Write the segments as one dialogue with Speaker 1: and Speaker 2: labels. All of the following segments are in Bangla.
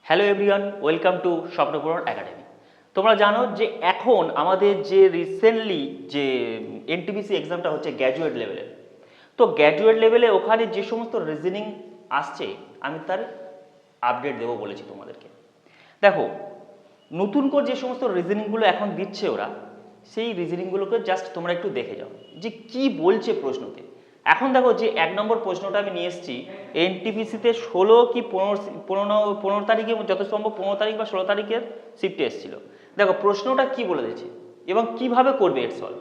Speaker 1: Hello everyone, welcome to Swapnapuran academy. তোমরা জানো যে এখন আমাদের যে রিসেন্টলি যে এনটিপিসি এক্সামটা হচ্ছে গ্র্যাজুয়েট লেভেলের। তো গ্র্যাজুয়েট লেভেলে ওখানে যে সমস্ত রিজনিং আসছে আমি তার আপডেট দেবো বলেছি তোমাদেরকে। দেখো, নতুন করে যে সমস্ত রিজনিংগুলো এখন দিচ্ছে ওরা, সেই রিজনিংগুলোকে জাস্ট তোমরা একটু দেখে যাও যে কি বলছে প্রশ্নতে। এখন দেখো যে 1 নম্বর প্রশ্নটা আমি নিয়ে এসেছি এনটিপিসিতে 16 কি 15 তারিখে, যত সম্ভব 15 তারিখ বা 16 তারিখের শিফটে এসেছিল। দেখো প্রশ্নটা কি বলে দিয়েছে এবং কিভাবে করবে এর সলভ।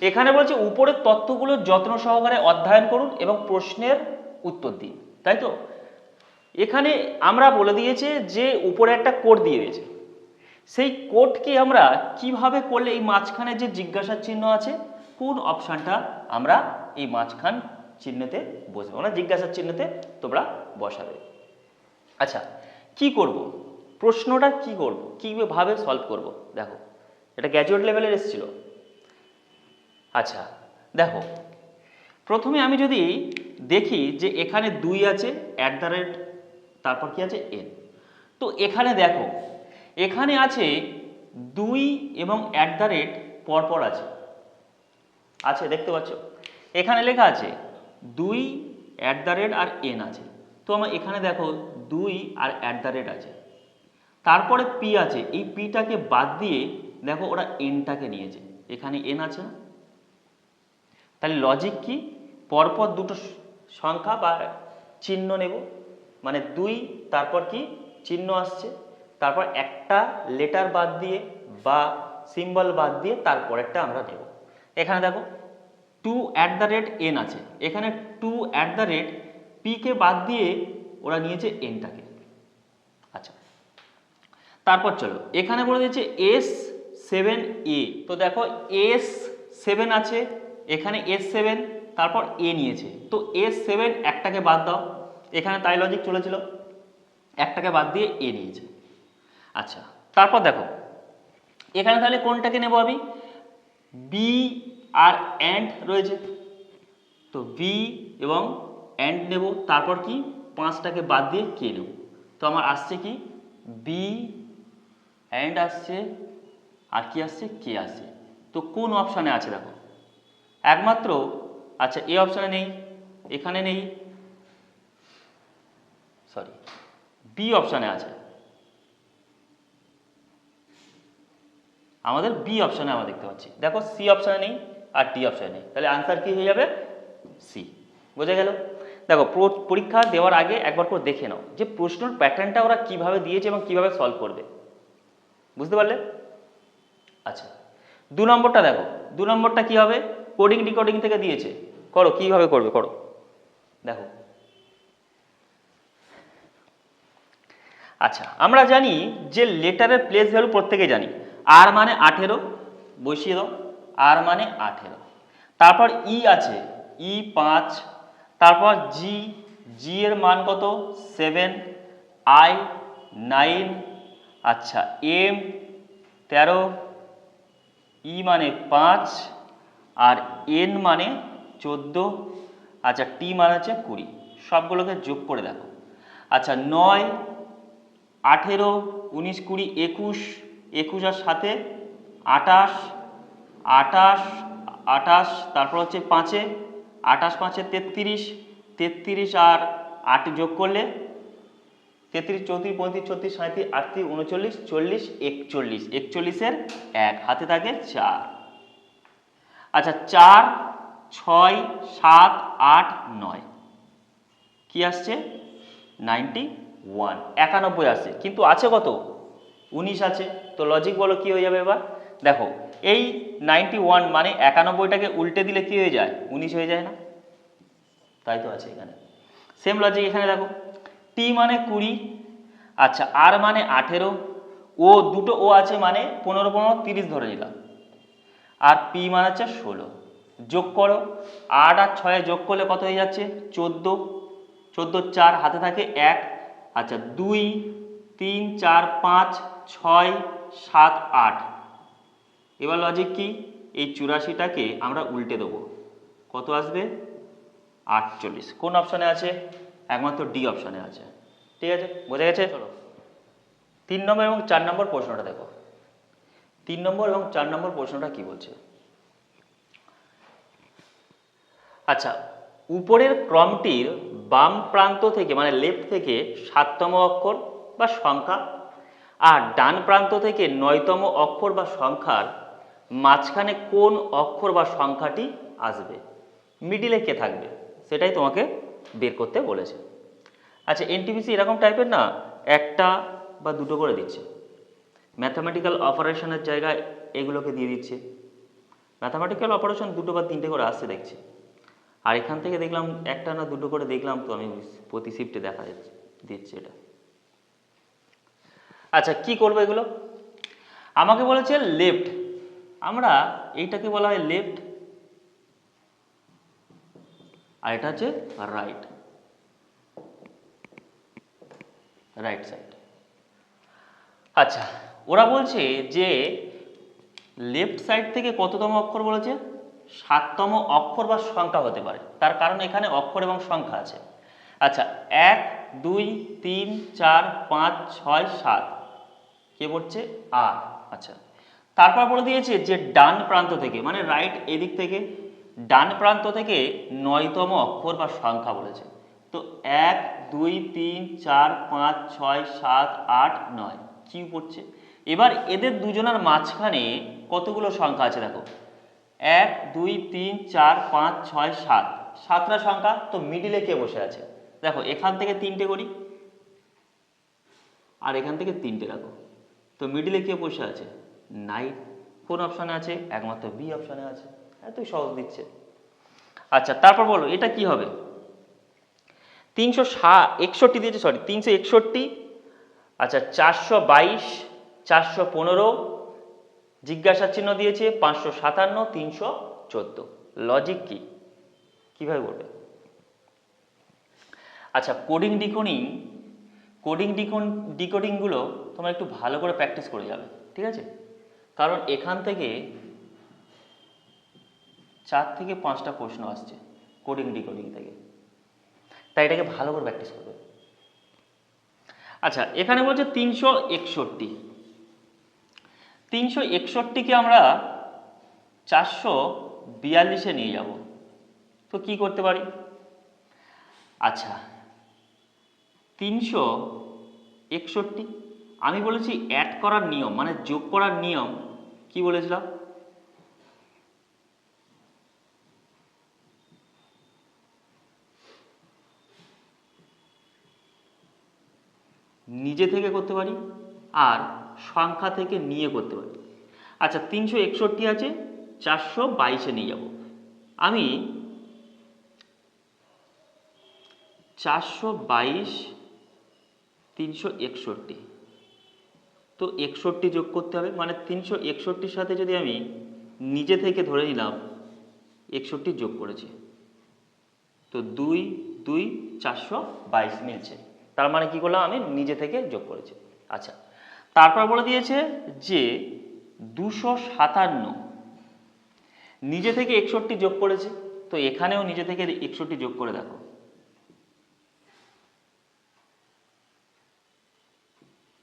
Speaker 1: এখানে বলছে উপরের তথ্যগুলো যত্ন সহকারে অধ্যয়ন করুন এবং প্রশ্নের উত্তর দিন, তাই তো। এখানে আমরা বলে দিয়েছে যে উপরে একটা কোড দিয়ে দিয়েছে, সেই কোডকে আমরা কিভাবে করলে এই মাঝখানে যে জিজ্ঞাসার চিহ্ন আছে কোন অপশানটা আমরা এই মাঝখান চিহ্নতে বসবো, মানে জিজ্ঞাসার চিহ্নতে তোমরা বসাবে। আচ্ছা, কি করব, প্রশ্নটা কি করব, কীভাবে সলভ করব। দেখো, এটা গ্র্যাজুয়েট লেভেলের এসেছিল। আচ্ছা দেখো, প্রথমে আমি যদি দেখি যে এখানে 2 আছে @ তারপর কি আছে n। তো এখানে দেখো, এখানে আছে 2 এবং @ পরপর আছে আছে দেখতে পাচ্ছ, এখানে লেখা আছে 2 @ আর n আছে। তো আমার এখানে দেখো 2 আর @ আছে, তারপরে p আছে, এই pটাকে বাদ দিয়ে দেখো ওরা nটাকে নিয়েছে, এখানে n আছে না। তাহলে লজিক কি, পরপর দুটো সংখ্যা বা চিহ্ন নেব, মানে 2 তারপর কি চিহ্ন আসছে, তারপর একটা লেটার বাদ দিয়ে বা সিম্বল বাদ দিয়ে তারপরেরটা আমরা নেব। এখানে দেখো 2 @ n আছে, এখানে 2 @ p কে বাদ দিয়ে ওরা নিয়েছে nটাকে। আচ্ছা, তারপর চলো এখানে বলে দিয়েছে S7A। তো দেখো S7 আছে, এখানে S7, তারপর A নিয়েছে, তো S7 একটাকে বাদ দাও, এখানে তাই লজিক চলেছিল, একটাকে বাদ দিয়ে A নিয়েছে। আচ্ছা, তারপর দেখো এখানে তাহলে কোনটাকে নেব আমি, B আর AND রয়েছে, তো B এবং AND নেব, তারপর কি 5টাকে বাদ দিয়ে K নেব। তো আমার আসছে কি B AND আসছে আর কি আসছে K আসছে। তো কোন অপশানে আছে দেখো, একমাত্র, আচ্ছা এ অপশানে নেই, এখানে নেই, সরি বি অপশানে আছে, আমাদের বি অপশানে আমরা দেখতে পাচ্ছি। দেখো সি অপশানে নেই আর ডি অপশানে নেই, তাহলে আনসার কি হয়ে যাবে সি। বোঝা গেল। দেখো পরীক্ষা দেওয়ার আগে একবার করে দেখে নাও যে প্রশ্নের প্যাটার্নটা ওরা কিভাবে দিয়েছে এবং কিভাবে সলভ করবে, বুঝতে পারলে। আচ্ছা, 2 নম্বরটা দেখো, 2 নম্বরটা কি হবে, কোডিং ডিকোডিং থেকে দিয়েছে, করো কিভাবে করবে করো। দেখো, আচ্ছা আমরা জানি যে লেটারের প্লেস ভ্যালু প্রত্যেকে জানি, আর মানে 18 বসিয়ে দাও, আর মানে 18, তারপর ই আছে, ই 5, তারপর জি, জি এর মান কত 7, আই 9, আচ্ছা এম 13, ই মানে 5 আর এন মানে 14, আচ্ছা টি মানে হচ্ছে 20, সবগুলোকে যোগ করে দেখো। আচ্ছা 9, 18, 19, 20, 21, 21 আর সাথে 28, 28, 28, তারপর হচ্ছে 5-এ 28, 5-এ 33, 33 আর 8 যোগ করলে 33, 34, 35, 36, 37, 38, 39, 40, 41, 41-এর 1 হাতে থাকে 4। আচ্ছা 4, 6, 7, 8, 9 কি আসছে 91, 91 আসছে, কিন্তু আছে কত 19 আছে। তো লজিক বলো কি হয়ে যাবে এবার। দেখো এই 91 মানে 91টাকে উল্টে দিলে কি হয়ে যায় 19 হয়ে যায় না, তাই তো আছে এখানে। সেম লজিক এখানে দেখো, টি মানে 20, আচ্ছা আর মানে 18, ও দুটো ও আছে মানে 15 15 30 ধরে নিলাম, আর পি মানে হচ্ছে 16, যোগ করো 8 আর 6 যোগ করলে কত হয়ে যাচ্ছে 14, 14 4 হাতে থাকে 1, আচ্ছা 2, 3, 4, 5, 6, 7, 8। এবার লজিক কি, এই 84টাকে আমরা উল্টে দেবো, কত আসবে 48। কোন অপশানে আছে, একমাত্র ডি অপশানে আছে। ঠিক আছে, বোঝা গেছে। চলো 3 নম্বর এবং 4 নম্বর প্রশ্নটা দেখো। 3 নম্বর এবং 4 নম্বর প্রশ্নটা কি বলছে? আচ্ছা, উপরের ক্রমটির বাম প্রান্ত থেকে মানে লেফট থেকে 7তম অক্ষর বা সংখ্যা আর ডান প্রান্ত থেকে 9তম অক্ষর বা সংখ্যার মাঝখানে কোন অক্ষর বা সংখ্যাটি আসবে, মিডিলে কে থাকবে, সেটাই তোমাকে বের করতে বলেছে। আচ্ছা, এনটিপিসি এরকম টাইপের না একটা বা দুটো করে দিচ্ছে, ম্যাথামেটিক্যাল অপারেশনের জায়গায় এগুলোকে দিয়ে দিচ্ছে। ম্যাথামেটিক্যাল অপারেশন দুটো বা তিনটে করে আসছে দেখছি, আর এখান থেকে দেখলাম একটা না দুটো করে দেখলাম, তো আমি প্রতি শিফটে দেখা যাচ্ছে দিচ্ছে এটা। আচ্ছা, কি করবো এগুলো? আমাকে বলেছে লেফট, আমরা এইটাকে বলা হয় লেফট, আর এটা হচ্ছে রাইট, রাইট সাইড। আচ্ছা, ওরা বলছে যে লেফট সাইড থেকে কততম অক্ষর বলেছে? 7তম অক্ষর বা সংখ্যা হতে পারে, তার কারণ এখানে অক্ষর এবং সংখ্যা আছে। আচ্ছা, 1 2 3 4 5 6 7 কে বলছে? আর। আচ্ছা, তারপর বলে দিয়েছে যে ডান প্রান্ত থেকে মানে রাইট এদিক থেকে ডান প্রান্ত থেকে 9তম অক্ষর বা সংখ্যা বলেছে। তো 1 2 3 4 5 6 7 8 9 কি পড়ছে? এবার এদের দুজনের মাঝখানে কতগুলো সংখ্যা আছে দেখো, 1 2 3 4 5 6 7, 7টা সংখ্যা। তো মিডিলে কে বসে আছে? দেখো এখান থেকে 3টে করি আর এখান থেকে 3টে রাখো, তো মিডিলে কে বসে আছে? 9। কোন অপশানে আছে? একমাত্র বি অপশানে আছে। এতই সহজ দিচ্ছে। আচ্ছা, তারপর বলো এটা কি হবে? 361 দিয়েছে, সরি 361। আচ্ছা, 422 415 জিজ্ঞাসা চিহ্ন দিয়েছে 557 314। লজিক কি, কিভাবে বলবে? আচ্ছা, ডিকোডিংগুলো তোমরা একটু ভালো করে প্র্যাকটিস করে যাবে, ঠিক আছে? কারণ এখান থেকে 4 থেকে 5টা প্রশ্ন আসছে কোডিং ডিকোডিং থেকে, তাই এটাকে ভালো করে প্র্যাকটিস করবে। আচ্ছা, এখানে বলছে 361। 361কে আমরা 442-এ নিয়ে যাব, তো কি করতে পারি? আচ্ছা, 361 আমি বলেছি অ্যাড করার নিয়ম মানে যোগ করার নিয়ম কি বলেছিলাম? নিজে থেকে করতে পারি আর সংখ্যা থেকে নিয়ে করতে পারি। আচ্ছা, 361 আছে, 422-এ নিয়ে যাব। আমি 422 361, তো 61 যোগ করতে হবে, মানে 361-র সাথে যদি আমি নিজে থেকে ধরে নিলাম 61 যোগ করেছি, তো 2 2 422 মিলছে। তার মানে কি করলাম? আমি নিজে থেকে যোগ করেছি। আচ্ছা, তারপর বলে দিয়েছে যে 257 নিজে থেকে 61 যোগ করেছে, তো এখানেও নিজে থেকে 61 যোগ করে দেখো,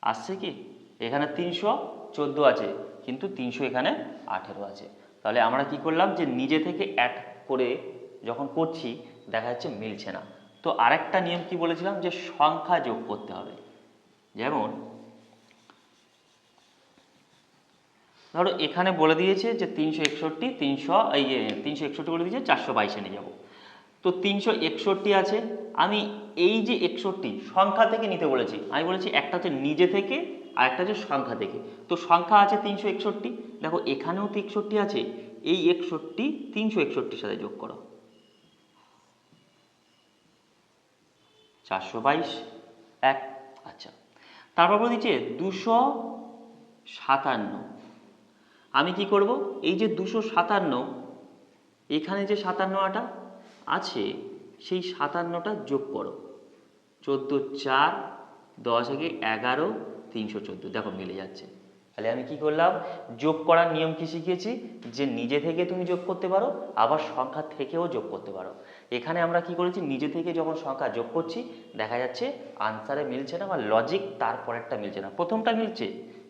Speaker 1: আসছে কি? এখানে 314 আছে, কিন্তু 300 এখানে 18 আছে। তাহলে আমরা কি করলাম যে নিজে থেকে অ্যাড করে যখন করছি দেখা যাচ্ছে মিলছে না। তো আরেকটা নিয়ম কি বলেছিলাম, যে সংখ্যা যোগ করতে হবে। যেমন ধরো এখানে বলে দিয়েছে যে 361 বলে দিয়েছে 422-এ নিয়ে যাবো, তো 361 আছে। আমি এই যে 61 সংখ্যা থেকে নিতে বলেছি, আমি বলেছি একটা হচ্ছে নিজে থেকে আর একটা হচ্ছে সংখ্যা থেকে। তো সংখ্যা আছে 361, দেখো এখানেও 61 আছে, এই 61 361-র সাথে যোগ করো, 422 1। আচ্ছা, তারপর বলে দিচ্ছে 257। আমি কি করব? এই যে 257 এখানে যে 57টা আছে সেই 57টা যোগ করো, 14 4 10 একে 11 314, দেখো মিলে যাচ্ছে। তাহলে আমি কি করলাম? যোগ করার নিয়ম কি শিখিয়েছি, যে নিজে থেকে তুমি যোগ করতে পারো, আবার সংখ্যা থেকেও যোগ করতে পারো। এখানে আমরা কি করেছি, নিজে থেকে যখন সংখ্যা যোগ করছি দেখা যাচ্ছে আনসারে মিলছে না বা লজিক তারপরেরটা মিলছে না, প্রথমটা মিলছে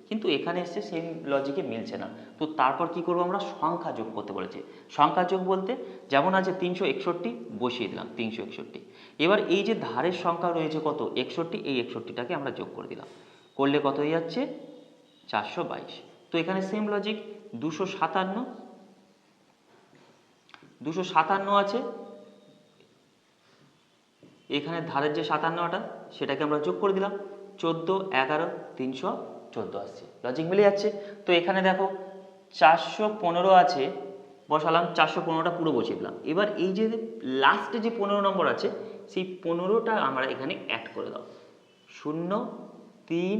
Speaker 1: কিন্তু এখানে এসছে সেম লজিকে মিলছে না। তো তারপর কি করবো, আমরা সংখ্যা যোগ করতে বলেছি। সংখ্যা যোগ বলতে যেমন আছে 361 বসিয়ে দিলাম 361। এবার এই যে ধারের সংখ্যা রয়েছে কত 61, এই 61টাকে আমরা যোগ করে দিলাম, করলে কত হয়ে যাচ্ছে 422। তো এখানে সেম লজিক 257 আছে, এখানে ধারের যে 57টা সেটাকে আমরা যোগ করে দিলাম, 14, 11, 314 আসছে, লজিক মিলে যাচ্ছে। তো এখানে দেখো 415 আছে, বসালাম 415টা পুরো বসিয়ে দিলাম। এবার এই যে লাস্টে যে 15 নম্বর আছে সেই 15টা আমরা এখানে অ্যাড করে দাও, 0, 3,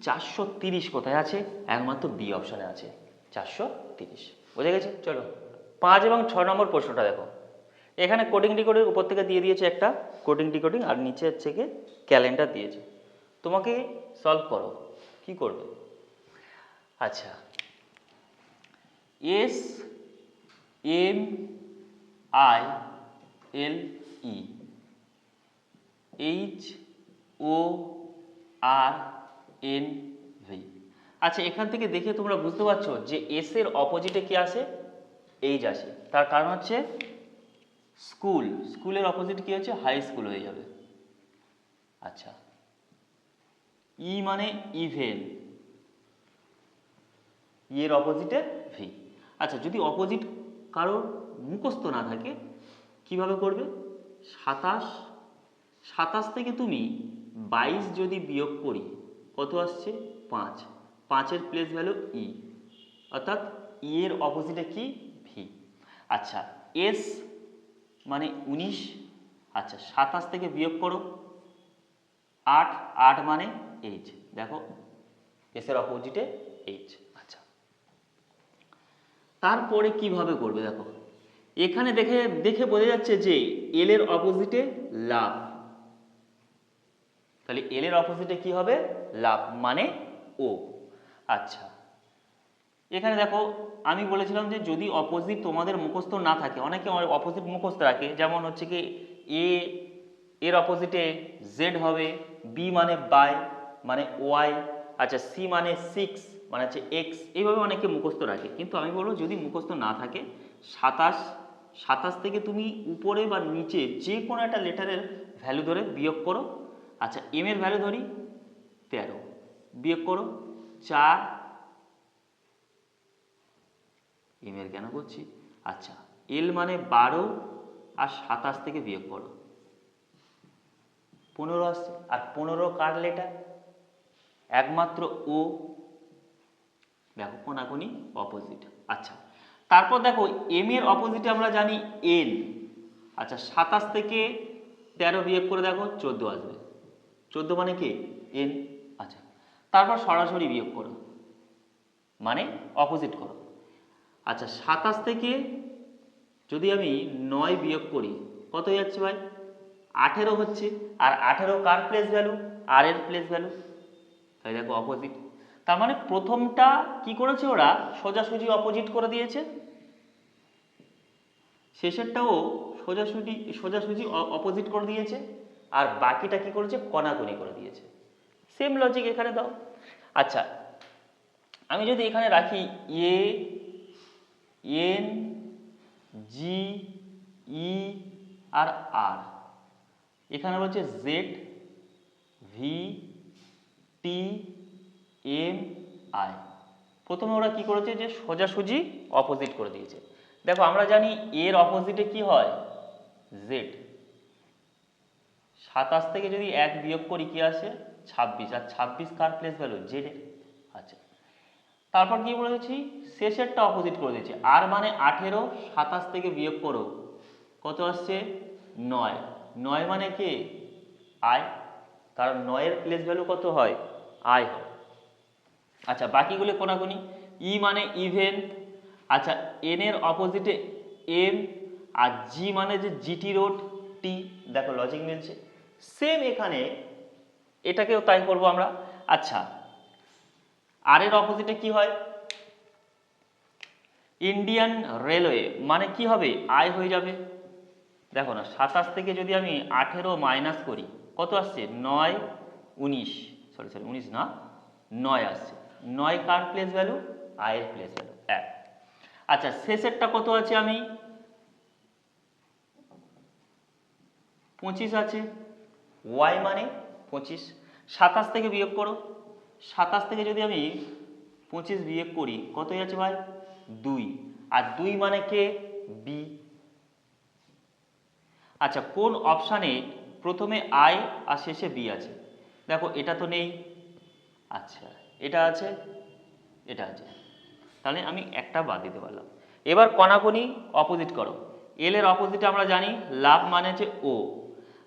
Speaker 1: 430 কোথায় আছে, একমাত্র বি অপশানে আছে 430। বোঝা গেছে? চলো 5 এবং 6 নম্বর প্রশ্নটা দেখো। এখানে কোডিং ডিকোডের উপর থেকে দিয়ে দিয়েছে একটা কোডিং ডিকোডিং, আর নিচে হচ্ছে গিয়ে ক্যালেন্ডার দিয়েছে, তোমাকে সলভ করো, কি করবে? আচ্ছা, SMILE আচ্ছা, এখান থেকে দেখে তোমরা বুঝতে পারছো যে এস এর অপোজিটে কি আসে, এইচ আসে। তার কারণ হচ্ছে স্কুল, স্কুলের অপোজিট কি হচ্ছে, হাই স্কুল হয়ে যাবে। আচ্ছা, ই মানে ইভেন, ই এর অপোজিটে ভি। আচ্ছা, যদি অপোজিট কারোর মুখস্থ না থাকে কিভাবে করবে, 27 থেকে তুমি 22 যদি বিয়োগ করি কত আসছে 5, 5-এর প্লেস ভ্যালু ই, অর্থাৎ ই এর অপোজিটে কি, ভি। আচ্ছা, এস মানে 19, আচ্ছা 27 থেকে বিয়োগ করো 8, 8 মানে এইচ, দেখো এস এর অপোজিটে এইচ। আচ্ছা, তারপরে কিভাবে করবে দেখো, এখানে দেখে দেখে বোঝা যাচ্ছে যে এল এর অপোজিটে লাভ, তাহলে এল এর অপোজিটে কি হবে, লাভ মানে ও। আচ্ছা, এখানে দেখো আমি বলেছিলাম যে যদি অপোজিট তোমাদের মুখস্থ না থাকে, অনেকে অপোজিট মুখস্থ রাখে, যেমন হচ্ছে কি এ এর অপোজিটে জেড হবে, বি মানে বাই মানে ওয়াই, আচ্ছা সি মানে 6 মানে হচ্ছে এক্স, এইভাবে অনেকে মুখস্থ রাখে। কিন্তু আমি বলবো যদি মুখস্থ না থাকে 27 থেকে তুমি উপরে বা নিচে যে কোনো একটা লেটারের ভ্যালু ধরে বিয়োগ করো। আচ্ছা, এম এর ভ্যালু ধরি 13, বিয়োগ করো 4, এম এর কেন করছি, আচ্ছা এল মানে 12 আর 27 থেকে বিয়োগ করো 15 আসছে, আর 15 কার লেটার, একমাত্র ও, দেখো কোনাকুনি অপোজিট। আচ্ছা, তারপর দেখো এম এর অপোজিটে আমরা জানি এন, আচ্ছা 27 থেকে 13 বিয়োগ করে দেখো 14 আসবে, 14 মানে কি এন। আচ্ছা, তারপর সরাসরি বিয়োগ করো মানে অপোজিট করো। আচ্ছা, 27 থেকে যদি আমি 9 বিয়োগ করি কত হয়ে যাচ্ছে ভাই, 18 হচ্ছে, আর 18 কার প্লেস ভ্যালু, আর এর প্লেস ভ্যালু, তাই দেখো অপোজিট। তার মানে প্রথমটা কি করেছে ওরা, সোজাসুজি অপোজিট করে দিয়েছে, শেষেরটাও সোজাসুজি অপোজিট করে দিয়েছে, আর বাকিটা কি করেছে, কণাকণি করে দিয়েছে। সেম লজিক এখানে দাও। আচ্ছা, আমি যদি এখানে রাখি এ এন জি ই আর আর, এখানে বলছে Z V T M I, প্রথমে ওরা কি করেছে যে সোজাসুজি অপোজিট করে দিয়েছে। দেখো আমরা জানি এর অপোজিটে কি হয়, জেড, 27 থেকে যদি 1 বিয়োগ করি কি আসে 26, আর 26 কার প্লেস ভ্যালু, জেড এর। আচ্ছা, তারপর কি বলেছি, শেষেরটা অপোজিট করে দিয়েছে, আর মানে 18, 27 থেকে বিয়োগ করো কত আসছে 9, 9 মানে কি আই, কারণ 9 এর প্লেস ভ্যালু কত হয়, আই হয়। আচ্ছা, বাকিগুলো কোনাকুনি, ই মানে ইভেন, আচ্ছা এন এর অপোজিটে এম, আর জি মানে যে জিটি রোড টি, দেখো লজিক মিলছে। সেম এখানে এটাকেও তাই করব আমরা। আচ্ছা, আর এর অপোজিটে কি হয়, ইন্ডিয়ান রেলওয়ে মানে কি হবে, আই হয়ে যাবে, দেখো না 27 থেকে যদি আমি 18 মাইনাস করি কত আসছে 9 19, সরি 19 না 9 আসছে। 9 কার প্লেস ভ্যালু? আই এর প্লেস ভ্যালু 1। আচ্ছা শেষেরটা কত আছে আমি 25 আছে, ওয়াই মানে 25। 27 থেকে বিয়োগ করো, 27 থেকে যদি আমি 25 বিয়োগ করি কতই আছে ভাই 2, আর 2 মানে কে বি। আচ্ছা কোন অপশানে প্রথমে আই আর শেষে বি আছে? দেখো এটা তো নেই, আচ্ছা এটা আছে, এটা আছে, তাহলে আমি একটা বাদ দিতে পারলাম। এবার কণাকণি অপোজিট করো। এল এর অপোজিট আমরা জানি লাভ মানে হচ্ছে ও,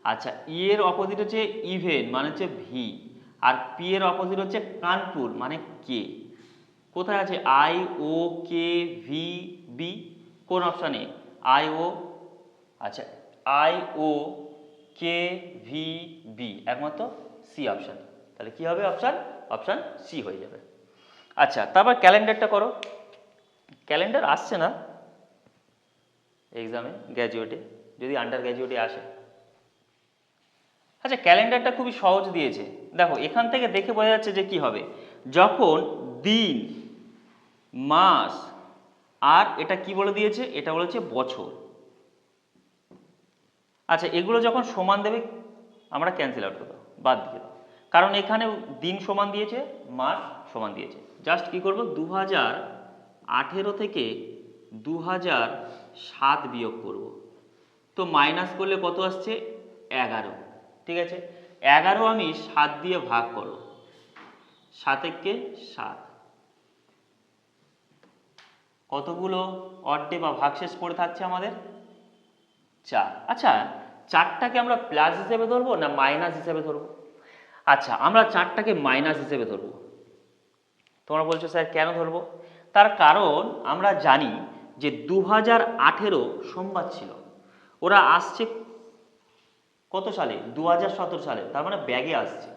Speaker 1: আচ্ছা ই এর অপোজিট হচ্ছে ইভেন মানে হচ্ছে ভি, আর পি এর অপোজিট হচ্ছে কানপুর মানে কে। কোথায় আছে I O K V B? কোন অপশানে আই ও, আচ্ছা I O K V B একমাত্র সি অপশান, তাহলে কি হবে অপশান? অপশান সি হয়ে যাবে। আচ্ছা তারপর ক্যালেন্ডারটা করো। ক্যালেন্ডার আসছে না এক্সামে গ্র্যাজুয়েটে, যদি আন্ডার গ্র্যাজুয়েটে আসে। আচ্ছা ক্যালেন্ডারটা খুবই সহজ দিয়েছে, দেখো এখান থেকে দেখে বোঝা যাচ্ছে যে কি হবে যখন দিন মাস আর এটা কি বলে দিয়েছে, এটা বলেছে বছর। আচ্ছা এগুলো যখন সমান দেবে আমরা ক্যান্সেল আউট করে দাও, বাদ দিয়ে দাও, কারণ এখানে দিন সমান দিয়েছে মাস সমান দিয়েছে। জাস্ট কি করব 2018 থেকে 2007 বিয়োগ করব, তো মাইনাস করলে কত আসছে 11। ঠিক আছে 11 আমি 7 দিয়ে ভাগ করো, 7 একে 7, কতগুলো অড্ডে বা ভাগশেষ পড়ে থাকছে আমাদের 4। আচ্ছা 4টাকে আমরা প্লাস হিসেবে ধরবো না মাইনাস হিসেবে ধরবো? আচ্ছা আমরা 4টাকে মাইনাস হিসেবে ধরবো। তোমরা বলছো স্যার কেন ধরবো? তার কারণ আমরা জানি যে 2018 সোমবার ছিল, ওরা আসছে কত সালে 2017 সালে, তার মানে ব্যাগে আসছে।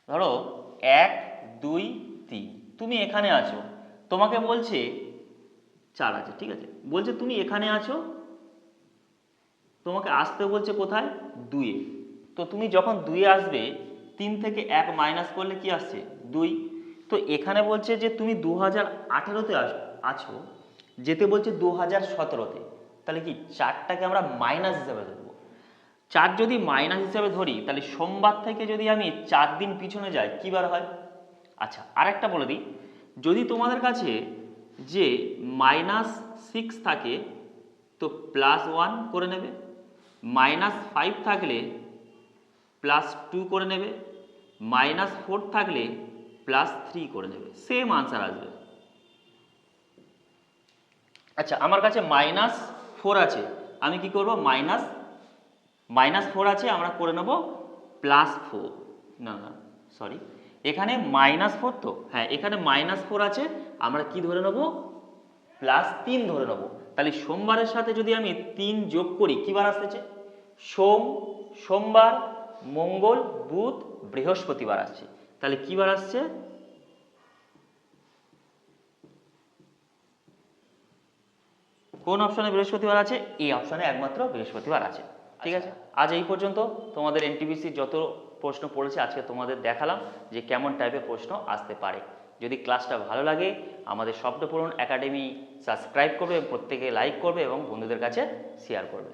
Speaker 1: ধরো 1 2 3, তুমি এখানে আছো, তোমাকে বলছে 4 আছে, ঠিক আছে বলছে তুমি এখানে আছো, তোমাকে আসতে বলছে কোথায় 2-এ, তো তুমি যখন 2-এ আসবে 3 থেকে 1 মাইনাস করলে কি আসছে 2। তো এখানে বলছে যে তুমি 2018-তে আছো, যেতে বলছে 2017-তে, তাহলে কি 4টাকে আমরা মাইনাস হিসাবে ধরবো। 4 যদি মাইনাস হিসাবে ধরি তাহলে সোমবার থেকে যদি আমি 4 দিন পিছনে যাই কী বার হয়? আচ্ছা আরেকটা বলে দিই, যদি তোমাদের কাছে যে -6 থাকে তো +1 করে নেবে, -5 থাকলে +2 করে নেবে, -4 থাকলে +3 করে নেবে, সেম আনসার আসবে। আচ্ছা আমার কাছে -4 আছে, আমি কি করব -4 আছে, আমরা করে নেব +4, না না সরি এখানে -4 তো, হ্যাঁ এখানে -4 আছে, আমরা কি ধরে নেব +3 ধরে নেব। তাহলে সোমবারের সাথে যদি আমি 3 যোগ করি কি বার আসতেছে সোমবার মঙ্গল বুধ বৃহস্পতিবার আসছে, তাহলে কি বার আসছে কোন অপশনে বৃহস্পতিবার আছে? এই অপশনে একমাত্র বৃহস্পতিবার আছে। ঠিক আছে আজ এই পর্যন্ত তোমাদের এনটিপিসি যত প্রশ্ন পড়েছে আজকে তোমাদের দেখালাম যে কেমন টাইপের প্রশ্ন আসতে পারে। যদি ক্লাসটা ভালো লাগে আমাদের স্বপ্নপূরণ একাডেমি সাবস্ক্রাইব করবে, প্রত্যেকে লাইক করবে এবং বন্ধুদের কাছে শেয়ার করবে।